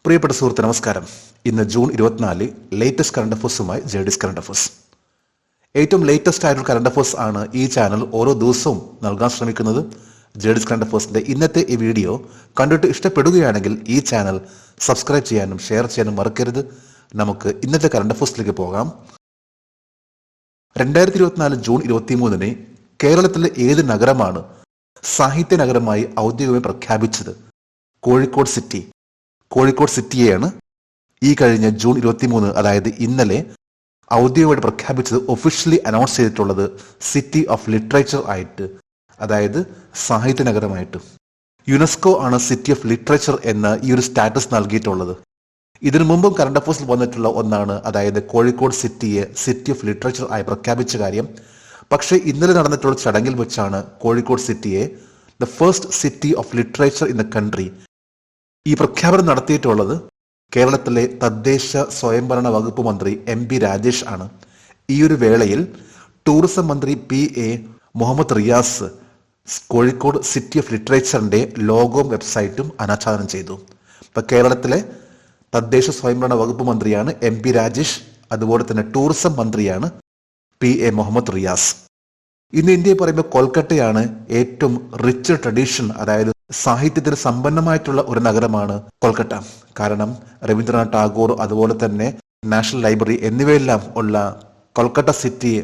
പ്രിയപ്പെട്ട സുഹൃത്ത് നമസ്കാരം. ഇന്ന് ജൂൺ 24 ലേറ്റസ്റ്റ് കറണ്ട് അഫേഴ്സുമായി ജെഡിസ് കറണ്ട് അഫേഴ്സ്. ഏറ്റവും ലേറ്റസ്റ്റ് ആയിട്ടുള്ള കറണ്ട് അഫേഴ്സ് ആണ് ഈ ചാനൽ ഓരോ ദിവസവും നൽകാൻ ശ്രമിക്കുന്നത്. ജെഡിസ് കറണ്ട് അഫേഴ്സിന്റെ ഇന്നത്തെ ഈ വീഡിയോ കണ്ടിട്ട് ഇഷ്ടപ്പെടുകയാണെങ്കിൽ ഈ ചാനൽ സബ്സ്ക്രൈബ് ചെയ്യാനും ഷെയർ ചെയ്യാനും മറക്കരുത്. നമുക്ക് ഇന്നത്തെ കറണ്ട് അഫേഴ്സിലേക്ക് പോകാം. 2024 ജൂൺ 23 കേരളത്തിലെ ഏത് നഗരമാണ് സാഹിത്യ നഗരമായി ഔദ്യോഗികമായി പ്രഖ്യാപിച്ചത്? കോഴിക്കോട് സിറ്റി. കോഴിക്കോട് സിറ്റിയെയാണ് ഈ കഴിഞ്ഞ ജൂൺ 23, അതായത് ഇന്നലെ ഔദ്യോഗികമായിട്ട് പ്രഖ്യാപിച്ചത്, ഒഫീഷ്യലി അനൗൺസ് ചെയ്തിട്ടുള്ളത് സിറ്റി ഓഫ് ലിറ്ററേച്ചർ ആയിട്ട്, അതായത് സാഹിത്യ നഗരമായിട്ട്. യുനെസ്കോ ആണ് സിറ്റി ഓഫ് ലിറ്ററേച്ചർ എന്ന ഈ ഒരു സ്റ്റാറ്റസ് നൽകിയിട്ടുള്ളത്. ഇതിനു മുമ്പും കറണ്ട് അഫേഴ്സിൽ വന്നിട്ടുള്ള ഒന്നാണ്, അതായത് കോഴിക്കോട് സിറ്റിയെ സിറ്റി ഓഫ് ലിറ്ററേച്ചർ ആയി പ്രഖ്യാപിച്ച കാര്യം. പക്ഷേ ഇന്നലെ നടന്നിട്ടുള്ള ചടങ്ങിൽ വെച്ചാണ് കോഴിക്കോട് സിറ്റിയെ the first city of literature in the country ഈ പ്രഖ്യാപനം നടത്തിയിട്ടുള്ളത് കേരളത്തിലെ തദ്ദേശ സ്വയംഭരണ വകുപ്പ് മന്ത്രി MP രാജേഷ് ആണ്. ഈ ഒരു വേളയിൽ ടൂറിസം മന്ത്രി PA Muhammad Riyas Kozhikode city of ലിറ്ററേച്ചറിന്റെ ലോഗോയും വെബ്സൈറ്റും അനാച്ഛാദനം ചെയ്തു. ഇപ്പൊ കേരളത്തിലെ തദ്ദേശ സ്വയംഭരണ വകുപ്പ് മന്ത്രിയാണ് MP രാജേഷ്, അതുപോലെ തന്നെ ടൂറിസം മന്ത്രിയാണ് PA മുഹമ്മദ് റിയാസ്. ഇന്ന് ഇന്ത്യയെ പറയുമ്പോൾ കൊൽക്കത്തയാണ് ഏറ്റവും റിച്ച് ട്രഡീഷൻ, അതായത് സാഹിത്യത്തിന് സമ്പന്നമായിട്ടുള്ള ഒരു നഗരമാണ് കൊൽക്കത്ത. കാരണം രവീന്ദ്രനാഥ് ടാഗോർ, അതുപോലെ തന്നെ നാഷണൽ ലൈബ്രറി എന്നിവയെല്ലാം ഉള്ള കൊൽക്കത്ത സിറ്റിയെ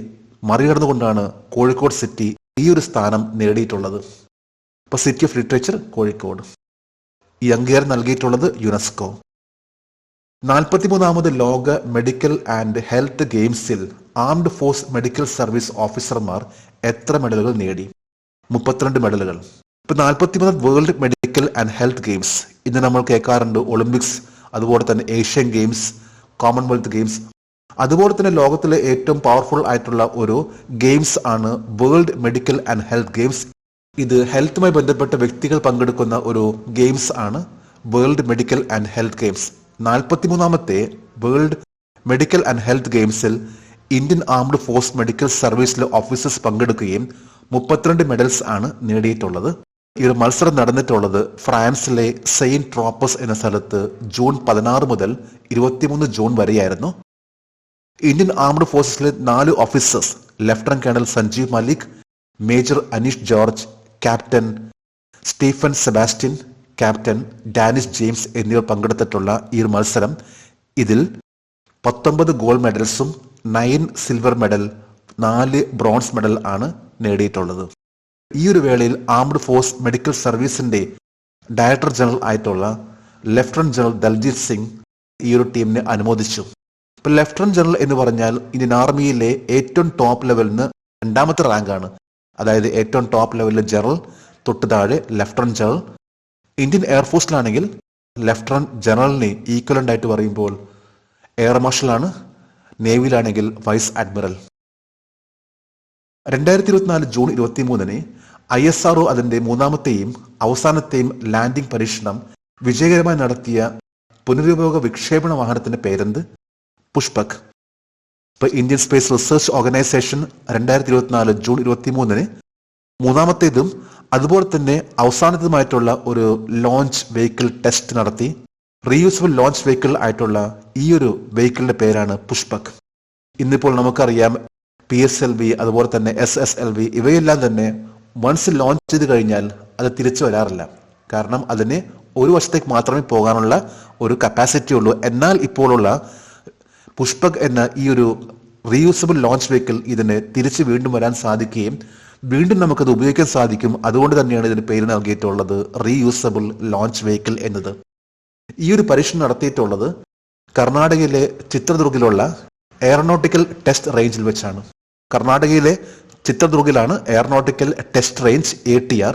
മറികടന്നുകൊണ്ടാണ് കോഴിക്കോട് സിറ്റി ഈ ഒരു സ്ഥാനം നേടിയിട്ടുള്ളത്. ഇപ്പൊ സിറ്റി ഓഫ് ലിറ്ററേച്ചർ കോഴിക്കോട്. ഈ അംഗീകാരം നൽകിയിട്ടുള്ളത് യുനെസ്കോ. 43ാമത് ലോക മെഡിക്കൽ ആൻഡ് ഹെൽത്ത് ഗെയിംസിൽ ആംഡ് ഫോഴ്സ് മെഡിക്കൽ സർവീസ് ഓഫീസർമാർ എത്ര മെഡലുകൾ നേടി? 32 മെഡലുകൾ. ഇപ്പൊ 43ാമത് world medical and health games, ഇന്ന് നമ്മൾ കേൾക്കാറുണ്ട് ഒളിമ്പിക്സ്, അതുപോലെ തന്നെ ഏഷ്യൻ ഗെയിംസ്, കോമൺവെൽത്ത് ഗെയിംസ്. അതുപോലെ തന്നെ ലോകത്തിലെ ഏറ്റവും പവർഫുൾ ആയിട്ടുള്ള ഒരു ഗെയിംസ് ആണ് world medical and health games. ഇത് ഹെൽത്തുമായി ബന്ധപ്പെട്ട വ്യക്തികൾ പങ്കെടുക്കുന്ന ഒരു ഗെയിംസ് ആണ് world medical and health games. 43ാമത്തെ വേൾഡ് മെഡിക്കൽ ആൻഡ് ഹെൽത്ത് ഗെയിംസിൽ ഇന്ത്യൻ ആംഡ് ഫോഴ്സ് മെഡിക്കൽ സർവീസിലെ ഓഫീസേഴ്സ് പങ്കെടുക്കുകയും 32 മെഡൽസ് ആണ് നേടിയിട്ടുള്ളത്. ഈ ഒരു മത്സരം നടന്നിട്ടുള്ളത് ഫ്രാൻസിലെ സെയിന്റ് ട്രോപ്പസ് എന്ന സ്ഥലത്ത് ജൂൺ 16 മുതൽ 23 ജൂൺ വരെയായിരുന്നു. ഇന്ത്യൻ ആംഡ് ഫോഴ്സസിലെ 4 officers, lieutenant colonel Sanjeev Malik, major Aneesh George, captain Stephen Sebastian, captain Danish James എന്നിവർ പങ്കെടുത്തിട്ടുള്ള ഈ ഒരു മത്സരം, ഇതിൽ 19 ഗോൾഡ് മെഡൽസും 9 സിൽവർ മെഡൽ, 4 ബ്രോൺസ് മെഡൽ ആണ് നേടിയിട്ടുള്ളത്. ഈ ഒരു വേളയിൽ ആംഡ് ഫോഴ്സ് മെഡിക്കൽ സർവീസിന്റെ ഡയറക്ടർ ജനറൽ ആയിട്ടുള്ള ലഫ്റ്റനന്റ് ജനറൽ ദൽജീത് സിംഗ് ഈ ഒരു ടീമിനെ അനുമോദിച്ചു. ഇപ്പൊ ലഫ്റ്റനന്റ് ജനറൽ എന്ന് പറഞ്ഞാൽ ഇന്ത്യൻ ആർമിയിലെ ഏറ്റവും ടോപ്പ് ലെവലിന് 2ാമത്തെ റാങ്കാണ്. അതായത് ഏറ്റവും ടോപ്പ് ലെവലിലെ ജനറൽ, തൊട്ട് താഴെ ലഫ്റ്റനന്റ് ജനറൽ. ഇന്ത്യൻ എയർഫോഴ്സിലാണെങ്കിൽ ലഫ്റ്റനന്റ് ജനറലിന് ഈക്വലന്റ് ആയിട്ട് പറയുമ്പോൾ എയർ മാർഷലാണ്. നേവിയിലാണെങ്കിൽ വൈസ് അഡ്മിറൽ. 2024 ജൂൺ 23 ISRO അതിന്റെ 3ാമത്തെയും അവസാനത്തെയും ലാൻഡിംഗ് പരീക്ഷണം വിജയകരമായി നടത്തിയ പുനരുപയോഗ വിക്ഷേപണ വാഹനത്തിന്റെ പേരെന്ത്? പുഷ്പക്. ഇപ്പൊ Indian space research organisation 2024 June 23 3ാമത്തേതും അതുപോലെ തന്നെ അവസാനത്തേതുമായിട്ടുള്ള ഒരു ലോഞ്ച് വെഹിക്കിൾ ടെസ്റ്റ് നടത്തി. റീയൂസബിൾ ലോഞ്ച് വെഹിക്കിൾ ആയിട്ടുള്ള ഈ ഒരു വെഹിക്കിളിന്റെ പേരാണ് പുഷ്പക്. ഇന്നിപ്പോൾ നമുക്കറിയാം PSLV, അതുപോലെ തന്നെ SSLV, ഇവയെല്ലാം തന്നെ വൺസ് ലോഞ്ച് ചെയ്ത് കഴിഞ്ഞാൽ അത് തിരിച്ചു വരാറില്ല. കാരണം അതിന് ഒരു വർഷത്തേക്ക് മാത്രമേ പോകാനുള്ള ഒരു കപ്പാസിറ്റി ഉള്ളൂ. എന്നാൽ ഇപ്പോഴുള്ള പുഷ്പക് എന്ന ഈ ഒരു റീയൂസബിൾ ലോഞ്ച് വെഹിക്കിൾ ഇതിന് തിരിച്ച് വീണ്ടും വരാൻ സാധിക്കുകയും വീണ്ടും നമുക്കത് ഉപയോഗിക്കാൻ സാധിക്കും. അതുകൊണ്ട് തന്നെയാണ് ഇതിന് പേര് നൽകിയിട്ടുള്ളത് റീയൂസബിൾ ലോഞ്ച് വെഹിക്കിൾ എന്നത്. ഈ ഒരു പരീക്ഷണം നടത്തിയിട്ടുള്ളത് കർണാടകയിലെ ചിത്രദുർഗിലുള്ള എയറോനോട്ടിക്കൽ ടെസ്റ്റ് റേഞ്ചിൽ വെച്ചാണ്. കർണാടകയിലെ ചിത്രദുർഗിലാണ് എയറോനോട്ടിക്കൽ ടെസ്റ്റ് റേഞ്ച് ATR.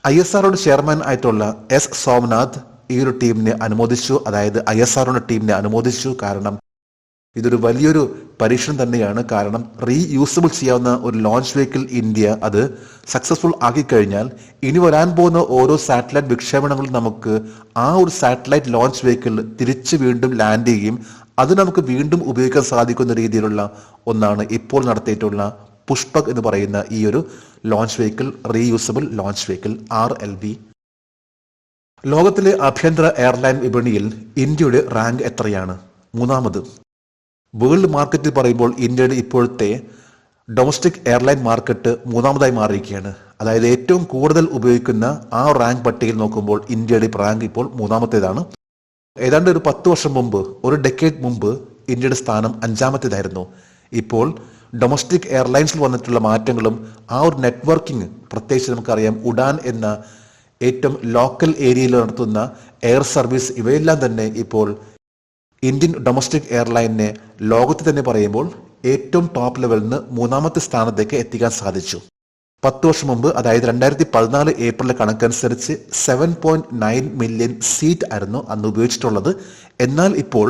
ISROയുടെ ചെയർമാൻ ആയിട്ടുള്ള S സോമനാഥ് ഈ ഒരു ടീമിനെ അനുമോദിച്ചു, അതായത് ISROയുടെ ടീമിനെ അനുമോദിച്ചു. കാരണം ഇതൊരു വലിയൊരു പരീക്ഷണം തന്നെയാണ്. കാരണം റീയൂസബിൾ ചെയ്യാവുന്ന ഒരു ലോഞ്ച് വെഹിക്കിൾ ഇന്ത്യ അത് സക്സസ്ഫുൾ ആക്കി കഴിഞ്ഞാൽ ഇനി വരാൻ പോകുന്ന ഓരോ സാറ്റലൈറ്റ് വിക്ഷേപണങ്ങളും നമുക്ക് ആ ഒരു സാറ്റലൈറ്റ് ലോഞ്ച് വെഹിക്കിൾ തിരിച്ച് വീണ്ടും ലാൻഡ് ചെയ്യുകയും അത് നമുക്ക് വീണ്ടും ഉപയോഗിക്കാൻ സാധിക്കുന്ന രീതിയിലുള്ള ഒന്നാണ് ഇപ്പോൾ നടത്തിയിട്ടുള്ള പുഷ്പക് എന്ന് പറയുന്ന ഈ ഒരു launch vehicle, reusable launch vehicle RLV. ലോകത്തിലെ ആഭ്യന്തര എയർലൈൻ വിപണിയിൽ ഇന്ത്യയുടെ റാങ്ക് എത്രയാണ്? മൂന്നാമത്. വേൾഡ് മാർക്കറ്റിൽ പറയുമ്പോൾ ഇന്ത്യയുടെ ഇപ്പോഴത്തെ ഡൊമസ്റ്റിക് എയർലൈൻ മാർക്കറ്റ് മൂന്നാമതായി മാറിയിരിക്കുകയാണ്. അതായത് ഏറ്റവും കൂടുതൽ ഉപയോഗിക്കുന്ന ആ റാങ്ക് പട്ടികയിൽ നോക്കുമ്പോൾ ഇന്ത്യയുടെ റാങ്ക് ഇപ്പോൾ മൂന്നാമത്തേതാണ്. ഏതാണ്ട് ഒരു 10 വർഷം മുമ്പ്, ഒരു ഡെക്കേഡ് മുമ്പ് ഇന്ത്യയുടെ സ്ഥാനം 5-ാമത്തേതായിരുന്നു. ഇപ്പോൾ ഡൊമസ്റ്റിക് എയർലൈൻസിൽ വന്നിട്ടുള്ള മാറ്റങ്ങളും ആ ഒരു നെറ്റ്വർക്കിംഗ്, പ്രത്യേകിച്ച് നമുക്കറിയാം ഉഡാൻ എന്ന ഏറ്റവും ലോക്കൽ ഏരിയയിൽ നടത്തുന്ന എയർ സർവീസ്, ഇവയെല്ലാം തന്നെ ഇപ്പോൾ ഇന്ത്യൻ ഡൊമസ്റ്റിക് എയർലൈനിനെ ലോകത്ത് തന്നെ പറയുമ്പോൾ ഏറ്റവും ടോപ്പ് ലെവലിൽ നിന്ന് മൂന്നാമത്തെ സ്ഥാനത്തേക്ക് എത്തിക്കാൻ സാധിച്ചു. 10 വർഷം മുമ്പ്, അതായത് 2014 ഏപ്രിലെ കണക്കനുസരിച്ച് 7.9 മില്യൺ സീറ്റ് ആയിരുന്നു അന്ന് ഉപയോഗിച്ചിട്ടുള്ളത്. എന്നാൽ ഇപ്പോൾ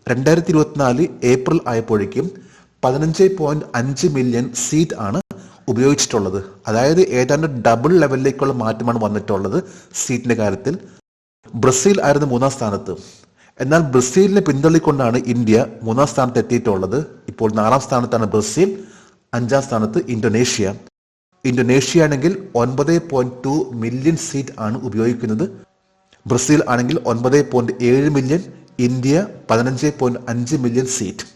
2024 ഏപ്രിൽ ആയപ്പോഴേക്കും 15.5 മില്യൺ സീറ്റ് ആണ് ഉപയോഗിച്ചിട്ടുള്ളത്. അതായത് ഏതാണ്ട് ഡബിൾ ലെവലിലേക്കുള്ള മാറ്റമാണ് വന്നിട്ടുള്ളത് സീറ്റിന്റെ കാര്യത്തിൽ. ബ്രസീൽ ആയിരുന്നു 3-ാം സ്ഥാനത്ത്. എന്നാൽ ബ്രസീലിനെ പിന്തള്ളിക്കൊണ്ടാണ് ഇന്ത്യ 3-ാം സ്ഥാനത്ത് എത്തിയിട്ടുള്ളത്. ഇപ്പോൾ 4-ാം സ്ഥാനത്താണ് ബ്രസീൽ, 5-ാം സ്ഥാനത്ത് ഇന്തോനേഷ്യ. ഇന്തോനേഷ്യ ആണെങ്കിൽ 9.2 മില്യൺ സീറ്റ് ആണ് ഉപയോഗിക്കുന്നത്. ബ്രസീൽ ആണെങ്കിൽ 9.7 മില്യൺ, ഇന്ത്യ 15.5 മില്യൺ സീറ്റ്.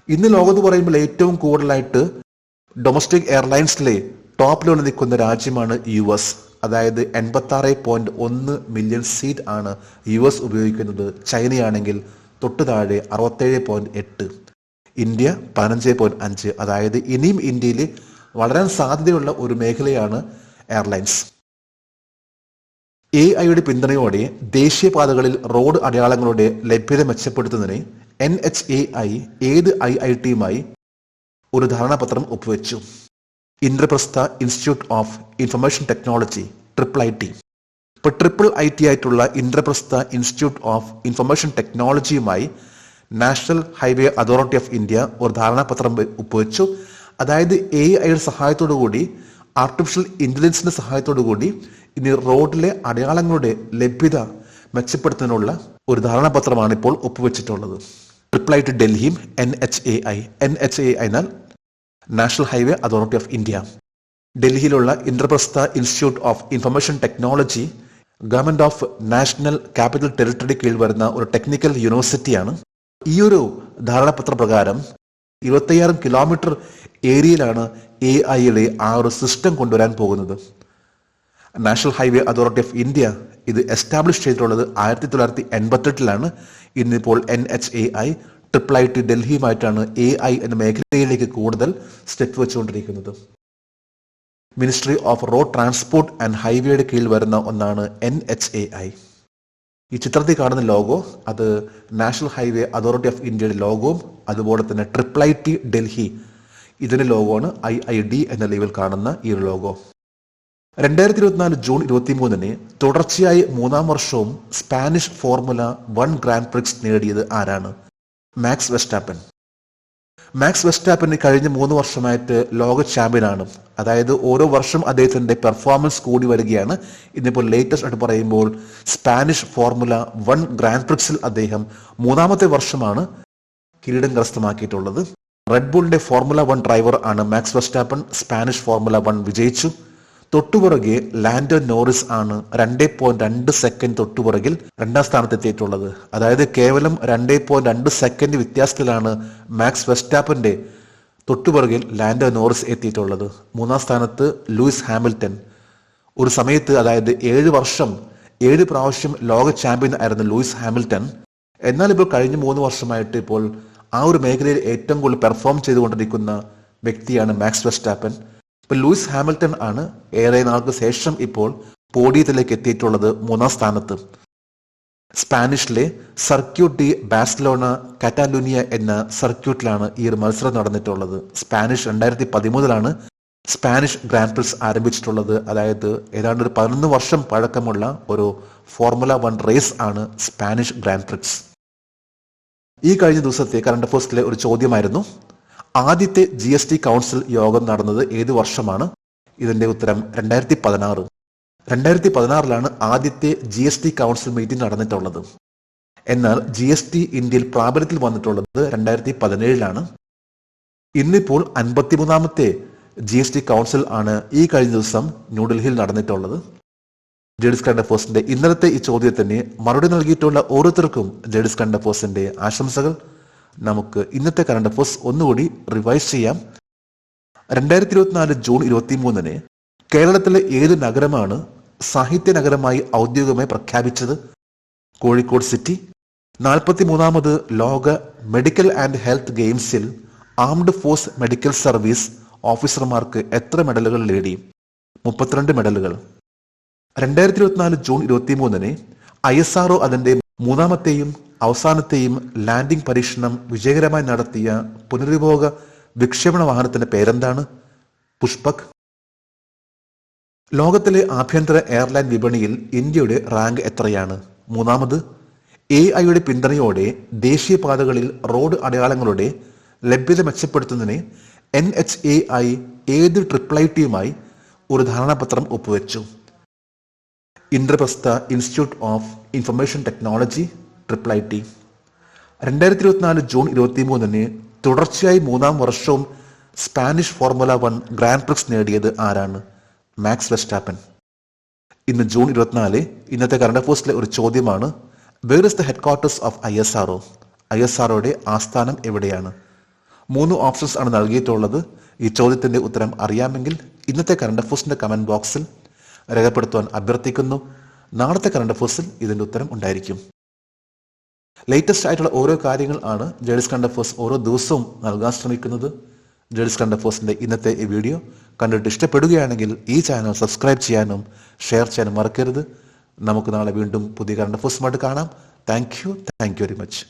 ഇന്ന് ലോകത്ത് പറയുമ്പോൾ ഏറ്റവും കൂടുതലായിട്ട് ഡൊമസ്റ്റിക് എയർലൈൻസിലെ ടോപ്പ് ലെവലിൽ നിൽക്കുന്ന രാജ്യമാണ് US. അതായത് 86.1 മില്യൺ സീറ്റ് ആണ് US ഉപയോഗിക്കുന്നത്. ചൈനയാണെങ്കിൽ തൊട്ട് താഴെ 67.8, ഇന്ത്യ 15.5. അതായത് ഇനിയും ഇന്ത്യയിൽ വളരാൻ സാധ്യതയുള്ള ഒരു മേഖലയാണ് എയർലൈൻസ്. AI പിന്തുണയോടെ ദേശീയപാതകളിൽ റോഡ് അടയാളങ്ങളുടെ ലഭ്യത മെച്ചപ്പെടുത്തുന്നതിന് NHAI ഏത് IITയുമായി ഒരു ധാരണാപത്രം ഒപ്പുവെച്ചു. Indraprastha institute of information technology, IIIT. ഇപ്പോൾ IIIT ആയിട്ടുള്ള ഇന്ദ്രപ്രസ്ഥ ഇൻസ്റ്റിറ്റ്യൂട്ട് ഓഫ് ഇൻഫർമേഷൻ ടെക്നോളജിയുമായി national highway authority of India ഒരു ധാരണാപത്രം ഒപ്പുവെച്ചു. അതായത് AI സഹായത്തോടു കൂടി, ആർട്ടിഫിഷ്യൽ ഇന്റലിജൻസിന്റെ സഹായത്തോടു കൂടി ഇനി റോഡിലെ അടയാളങ്ങളുടെ ലഭ്യത മെച്ചപ്പെടുത്തുന്നതിനുള്ള ഒരു ധാരണാപത്രമാണ് ഇപ്പോൾ ഒപ്പുവെച്ചിട്ടുള്ളത്. IIIT ഡൽഹിയും NHAI എന്നാൽ national highway authority of India. ഡൽഹിയിലുള്ള Indraprastha institute of information technology government of national capital territory കീഴിൽ വരുന്ന ഒരു ടെക്നിക്കൽ യൂണിവേഴ്സിറ്റിയാണ്. ഈ ഒരു ധാരണാപത്ര പ്രകാരം 25,000 കിലോമീറ്റർ ഏരിയയിലാണ് AIയുടെ ആ ഒരു സിസ്റ്റം കൊണ്ടുവരാൻ പോകുന്നത്. National highway authority of India ഇത് എസ്റ്റാബ്ലിഷ് ചെയ്തിട്ടുള്ളത് 1988-ലാണ്. ഇന്നിപ്പോൾ NHAI IIIT ഡൽഹിയുമായിട്ടാണ് AI എന്ന മേഖലയിലേക്ക് കൂടുതൽ സ്റ്റെപ്പ് വെച്ചുകൊണ്ടിരിക്കുന്നത്. Ministry of road transport and ഹൈവേയുടെ കീഴിൽ വരുന്ന ഒന്നാണ് NHAI. ഈ ചിത്രത്തിൽ കാണുന്ന ലോഗോ അത് നാഷണൽ ഹൈവേ അതോറിറ്റി ഓഫ് ഇന്ത്യയുടെ ലോഗോവും, അതുപോലെ തന്നെ IIIT ഡൽഹി ഇതിന്റെ ലോഗോ ആണ് IID എന്ന ലെവൽ കാണുന്ന ഈ ലോഗോ. 2024 ജൂൺ 23 തുടർച്ചയായി 3-ാം വർഷവും സ്പാനിഷ് ഫോർമുല 1 ഗ്രാൻഡ് പ്രിക്സ് നേടിയത് ആരാണ്? മാക്സ് വെസ്റ്റാപ്പൻ കഴിഞ്ഞ 3 വർഷമായിട്ട് ലോക ചാമ്പ്യനാണ്. അതായത് ഓരോ വർഷം അദ്ദേഹത്തിന്റെ പെർഫോമൻസ് കൂടി വരികയാണ്. ഇന്നിപ്പോൾ ലേറ്റസ്റ്റ് ആയിട്ട് പറയുമ്പോൾ സ്പാനിഷ് ഫോർമുല 1 ഗ്രാൻഡ് പ്രിക്സിൽ അദ്ദേഹം 3-ാമത്തെ വർഷമാണ് കിരീടം കരസ്ഥമാക്കിയിട്ടുള്ളത്. റെഡ് ബുളിന്റെ ഫോർമുല 1 ഡ്രൈവർ ആണ് മാക്സ് വെസ്റ്റാപ്പൻ. സ്പാനിഷ് ഫോർമുല 1 വിജയിച്ചു. തൊട്ടുപുറകെ ലാൻഡോ നോറിസ് ആണ് 2.2 സെക്കൻഡ് തൊട്ടുപുറകിൽ 2-ാം സ്ഥാനത്തെത്തിയിട്ടുള്ളത്. അതായത് കേവലം 2.2 സെക്കൻഡ് വ്യത്യാസത്തിലാണ് മാക്സ് വെസ്റ്റാപ്പന്റെ തൊട്ടുപുറകിൽ ലാൻഡോ നോറിസ് എത്തിയിട്ടുള്ളത്. 3-ാം സ്ഥാനത്ത് ലൂയിസ് ഹാമിൽട്ടൺ. ഒരു സമയത്ത്, അതായത് 7 പ്രാവശ്യം ലോക ചാമ്പ്യൻ ആയിരുന്നു ലൂയിസ് ഹാമിൽട്ടൺ. എന്നാൽ ഇപ്പോൾ കഴിഞ്ഞ 3 വർഷമായിട്ട് ഇപ്പോൾ ആ ഒരു മേഖലയിൽ ഏറ്റവും കൂടുതൽ പെർഫോം ചെയ്തുകൊണ്ടിരിക്കുന്ന വ്യക്തിയാണ് മാക്സ് വെസ്റ്റാപ്പൻ. ഇപ്പൊ ലൂയിസ് ഹാമിൽട്ടൺ ആണ് ഏറെ നാൾക്ക് ശേഷം ഇപ്പോൾ പോഡിയത്തിലേക്ക് എത്തിയിട്ടുള്ളത് 3-ാം സ്ഥാനത്ത്. സ്പാനിഷിലെ സർക്യൂട്ട് ഡി ബാഴ്സലോണ കാറ്റാലൂനിയ എന്ന സർക്യൂട്ടിലാണ് ഈ ഒരു മത്സരം നടന്നിട്ടുള്ളത്. സ്പാനിഷ് 2013-ലാണ് സ്പാനിഷ് ഗ്രാൻഡ് പ്രിക്സ് ആരംഭിച്ചിട്ടുള്ളത്. അതായത് ഏതാണ്ട് ഒരു 11 വർഷം പഴക്കമുള്ള ഒരു ഫോർമുല 1 റേസ് ആണ് സ്പാനിഷ് ഗ്രാൻഡ് പ്രിക്സ്. ഈ കഴിഞ്ഞ ദിവസത്തെ കറണ്ട് അഫയേഴ്സിലെ ഒരു ചോദ്യമായിരുന്നു, ആദ്യത്തെ GST കൗൺസിൽ യോഗം നടന്നത് ഏത് വർഷമാണ്? ഇതിന്റെ ഉത്തരം 2016. 2016-ലാണ് ആദ്യത്തെ GST കൗൺസിൽ മീറ്റിംഗ് നടന്നിട്ടുള്ളത്. എന്നാൽ GST ഇന്ത്യയിൽ പ്രാബല്യത്തിൽ വന്നിട്ടുള്ളത് 2017-ലാണ്. ഇന്നിപ്പോൾ 53-ാമത്തെ GST കൗൺസിൽ ആണ് ഈ കഴിഞ്ഞ ദിവസം ന്യൂഡൽഹിയിൽ നടന്നിട്ടുള്ളത്. ജേഡിസ് കറണ്ട് അഫയേഴ്സിന്റെ ഇന്നലത്തെ ഈ ചോദ്യത്തിന് മറുപടി നൽകിയിട്ടുള്ള ഓരോരുത്തർക്കും ജേഡിസ് കറണ്ട് അഫയേഴ്സിന്റെ ആശംസകൾ. നമുക്ക് ഇന്നത്തെ കറണ്ട് അഫയേഴ്സ് ഒന്നുകൂടി റിവൈസ് ചെയ്യാം. 2024 ജൂൺ 23 കേരളത്തിലെ ഏത് നഗരമാണ് സാഹിത്യ നഗരമായി ഔദ്യോഗികമായി പ്രഖ്യാപിച്ചത്? കോഴിക്കോട് സിറ്റി. 43ാമത് ലോക മെഡിക്കൽ ആൻഡ് ഹെൽത്ത് ഗെയിംസിൽ ആംഡ് ഫോഴ്സ് മെഡിക്കൽ സർവീസ് ഓഫീസർമാർക്ക് എത്ര മെഡലുകൾ നേടി? 32 മെഡലുകൾ. 2024 ജൂൺ 23 ISRO അതിന്റെ മൂന്നാമത്തെയും അവസാനത്തെയും ലാൻഡിംഗ് പരീക്ഷണം വിജയകരമായി നടത്തിയ പുനരുപയോഗ വിക്ഷേപണ വാഹനത്തിന്റെ പേരെന്താണ്? പുഷ്പക്. ലോകത്തിലെ ആഭ്യന്തര എയർലൈൻ വിപണിയിൽ ഇന്ത്യയുടെ റാങ്ക് എത്രയാണ്? 3ാമത്. AI പിന്തുണയോടെ ദേശീയപാതകളിൽ റോഡ് അടയാളങ്ങളുടെ ലഭ്യത മെച്ചപ്പെടുത്തുന്നതിന് NHAI ഏത് IIITയുമായി ഒരു ധാരണാപത്രം ഒപ്പുവെച്ചു? Indraprastha institute of information technology IIIT. 2024 June 23 തുടർച്ചയായി 3ാം വർഷവും സ്പാനിഷ് ഫോർമുല 1 ഗ്രാൻഡ് പ്രിക്സ് നേടിയത് ആരാണ്? Max Verstappen. ഇന്ന് ജൂൺ 24 ഇന്നത്തെ കറണ്ട് അഫയേഴ്സിലെ ഒരു ചോദ്യമാണ്. Where is the headquarters of ISRO? ISROയുടെ ആസ്ഥാനം എവിടെയാണ്? 3 ഓപ്ഷൻസ് ആണ് നൽകിയിട്ടുള്ളത്. ഈ ചോദ്യത്തിന്റെ ഉത്തരം അറിയാമെങ്കിൽ ഇന്നത്തെ കറണ്ട് അഫയേഴ്സിന്റെ കമന്റ് ബോക്സിൽ രേഖപ്പെടുത്തുവാൻ അഭ്യർത്ഥിക്കുന്നു. നാളത്തെ കറണ്ട് അഫയേഴ്സിൽ ഇതിന്റെ ഉത്തരം ഉണ്ടായിരിക്കും. ലേറ്റസ്റ്റ് ആയിട്ടുള്ള ഓരോ കാര്യങ്ങൾ ആണ് ജേഡിസ് കറണ്ട് അഫയേഴ്സ് ഓരോ ദിവസവും നൽകാൻ ശ്രമിക്കുന്നത്. ജേഡിസ് കറണ്ട് അഫയേഴ്സിന്റെ ഇന്നത്തെ ഈ വീഡിയോ കണ്ടിട്ട് ഇഷ്ടപ്പെടുകയാണെങ്കിൽ ഈ ചാനൽ സബ്സ്ക്രൈബ് ചെയ്യാനും ഷെയർ ചെയ്യാനും മറക്കരുത്. നമുക്ക് നാളെ വീണ്ടും പുതിയ കറണ്ട് അഫയേഴ്സുമായിട്ട് കാണാം. Thank you very much.